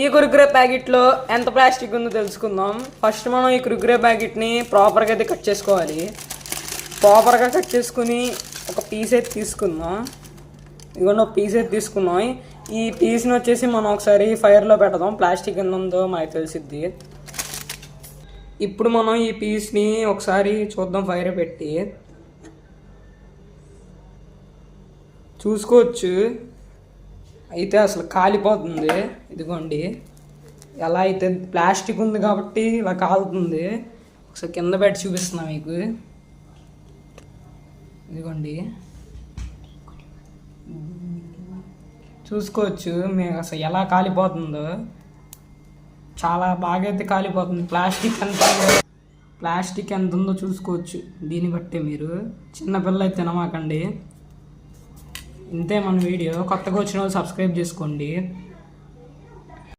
ఈ కుర్కురే ప్యాకెట్లో ఎంత ప్లాస్టిక్ ఉందో తెలుసుకుందాం. ఫస్ట్ మనం ఈ కుర్కురే ప్యాకెట్ని ప్రాపర్గా అయితే కట్ చేసుకోవాలి. ప్రాపర్గా కట్ చేసుకుని ఒక పీస్ అయితే తీసుకుందాం. ఇదిగోండి ఒక పీస్ అయితే తీసుకున్నాం. ఈ పీస్ని వచ్చేసి మనం ఒకసారి ఫైర్లో పెడదాం. ప్లాస్టిక్ ఎంత ఉందో మనకు తెలిసిద్ది. ఇప్పుడు మనం ఈ పీస్ని ఒకసారి చూద్దాం. ఫైర్ పెట్టి చూసుకోవచ్చు. అయితే అసలు కాలిపోతుంది. ఇదిగోండి ఎలా అయితే ప్లాస్టిక్ ఉంది కాబట్టి ఇలా కాలుతుంది. ఒకసారి కింద పెట్టి చూపిస్తున్నా మీకు. ఇదిగోండి చూసుకోవచ్చు మీకు అసలు ఎలా కాలిపోతుందో. చాలా బాగా అయితే కాలిపోతుంది. ప్లాస్టిక్ ఎంత ఉందో చూసుకోవచ్చు. దీన్ని బట్టే మీరు చిన్నపిల్ల అయితే తినమాకండి. ఇంతే మన వీడియో. కొత్తగా వచ్చిన వాళ్ళు సబ్స్క్రైబ్ చేసుకోండి.